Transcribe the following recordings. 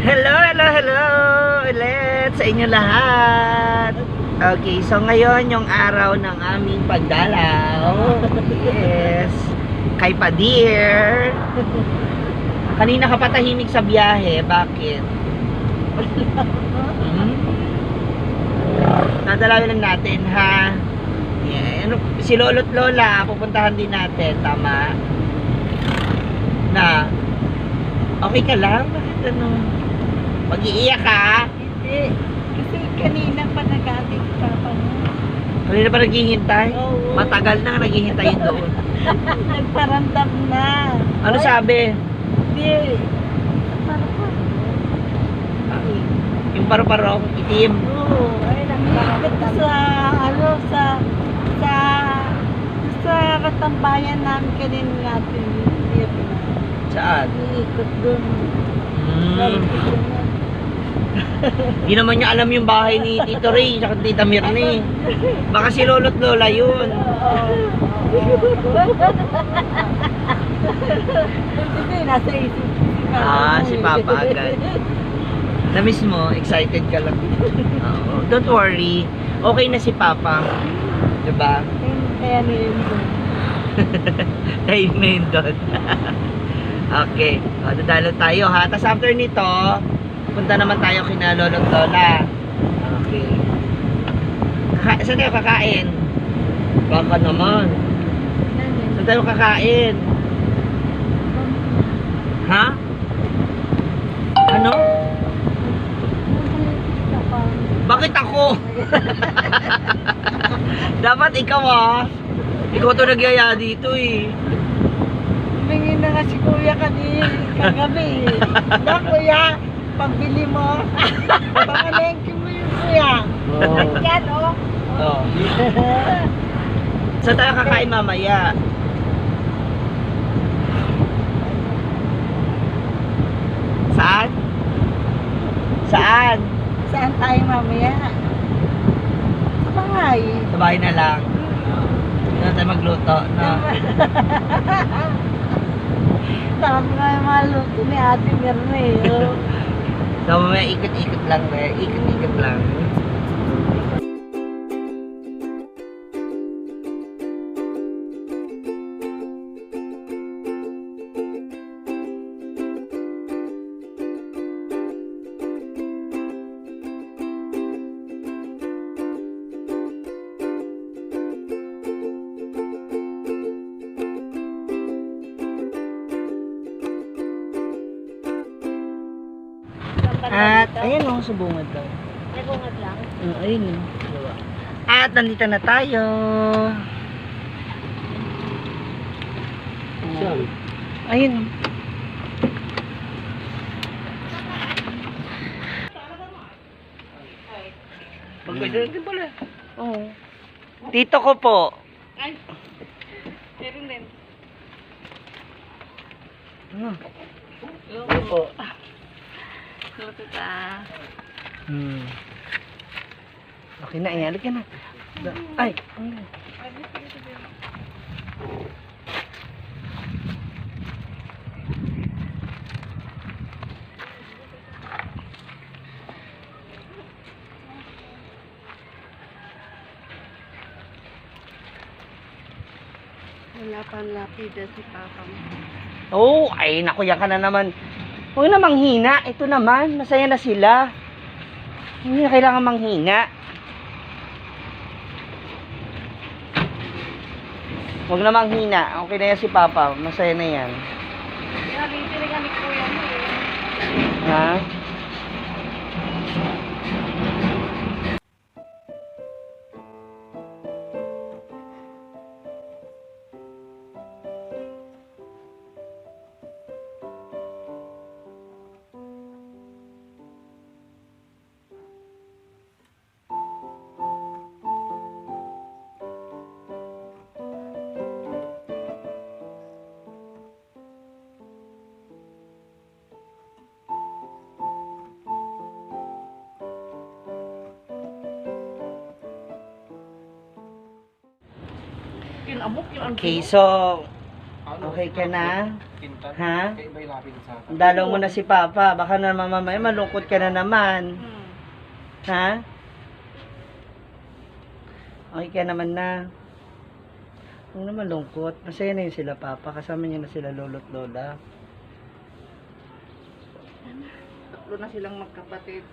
Hello, hello, hello ulit sa inyo lahat. Okay, so ngayon yung araw ng aming pagdalaw. Yes. Kay Padir. Kanina ka pa tahimik sa biyahe. Bakit? Nadalawin lang natin, ha? Yeah. Ano, si Lolo't Lola, pupuntahan din natin. Tama? Na? Okay ka lang? Bakit ano? Mag-iiyak ka? Hindi. Kasi kanina pa nag-ating papa mo. Kanina pa naghihintay? Oo. Matagal na naghihintay doon. Nagparandam na. Ano Ay, sabi? Hindi. Parang Yung paru-parong itim. oo. Ay, nagparandam sa, ano, sa katambayan namin kanina natin. Saan? Iikot doon. Hindi naman niya alam yung bahay ni Tito Ray at Tita Mirne. Baka si Lolo't Lola yun. Hindi, nasa isip. Si Papa agad. Na-miss mo? Excited ka lang. Oo. Don't worry. Okay na si Papa. Diba? Kaya nilin doon. Tayo na yun doon. Okay. Dadalo tayo, ha? Tapos after nito, punta naman tayo kina Lolo't Lola. Okay. Saan tayo kakain? Baka naman. Saan tayo kakain? Ha? Ano? Bakit ako? Dapat ikaw, ha? Ikaw to nagyaya dito, eh. Tumingin na nga si kuya kagabi. Na kuya, pambili mo. Pamalengke mo yung kuya. Oo. Yan, oh. Oh. Saan tayo kakain mamaya? Saan? Saan? Saan tayo mamaya? Sa bahay. Sa bahay na lang. Hindi na tayo magluto, no? Sarap nga yung mga luto ni Ate Mirne. Oh. So, mamaya ikot-ikot lang, ikot-ikot lang. At, ayan o, subungad lang. Nagungad lang. Ayun o. At, nandito na tayo. Saan? Ayun o. Pagkasya din pala. Oo. Tito ko po. Ay, meron din. Ano? Oo po. Luto ka. Okay na, ihalog ka na. Ay, Wala pang lapida si Papa mo. oh, ay, nakuya ka na naman. Huwag na manghina. Ito naman, masaya na sila. Hindi na kailangan manghina. Huwag na manghina. Okay na yan si Papa. Masaya na yan. Pinalitin nga ni Kuya mo eh. Ha? Kinamok yung Okay, so okay ka na? kintan. Ha? Kaya iba ilapin sa akin. Dalaw mo na si Papa. Baka na mamamaya malungkot ka na naman. Ha? Okay ka naman na. Huwag na malungkot. Masaya na yun sila Papa. Kasama niya na sila lolo't lola. Tatlo na silang magkapatid.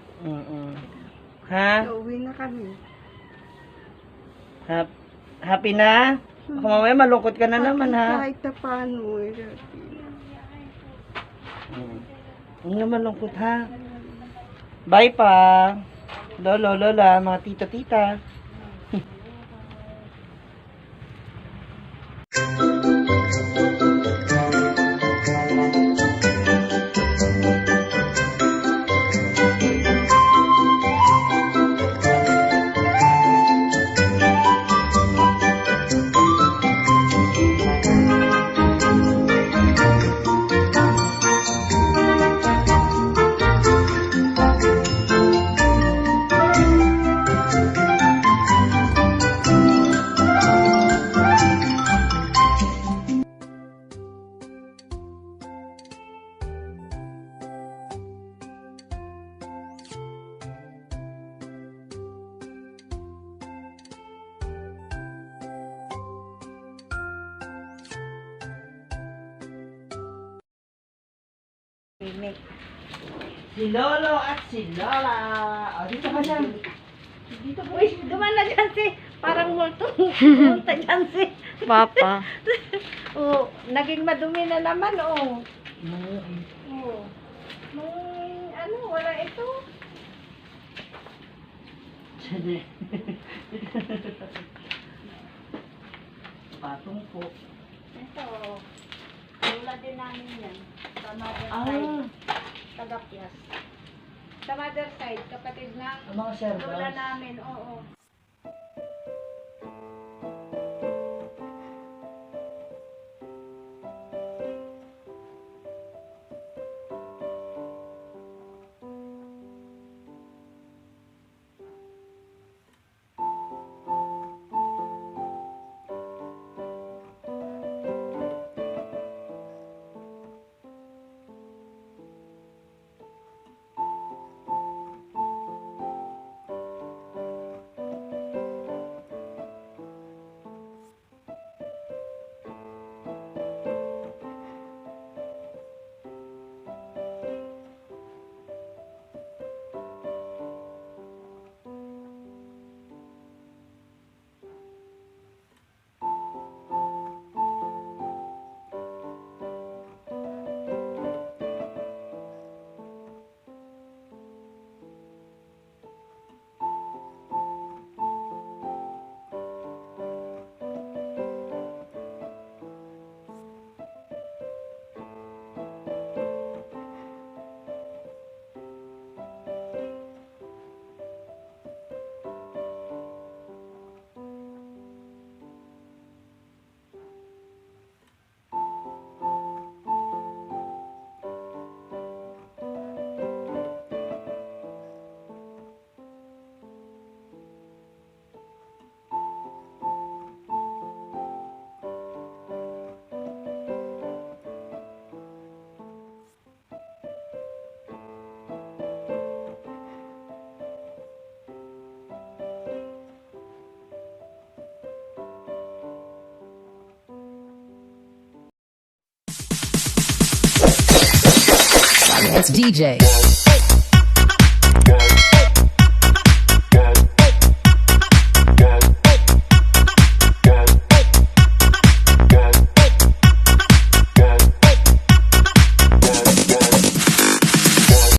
Ha? Uwi na kami. Happy na? Baka mamaya malungkot ka na naman ha. Kahit na paano eh. Huwag na malungkot ha. Bye pa. Lolo, lola, mga tita, tita. Si Lolo at si Lola. O, dito ka na. Dito po. Uy, duman na dyan si. Parang multa dyan si. Papa. Oh, naging madumi na naman, oh. Oh. Ano, wala ito. Patong po. Ito. Wala din namin yan. Sa mother Ah, side. Tagapyas. Sa mother side, kapatid ng ang mga servants. lola namin, oo. It's DJ.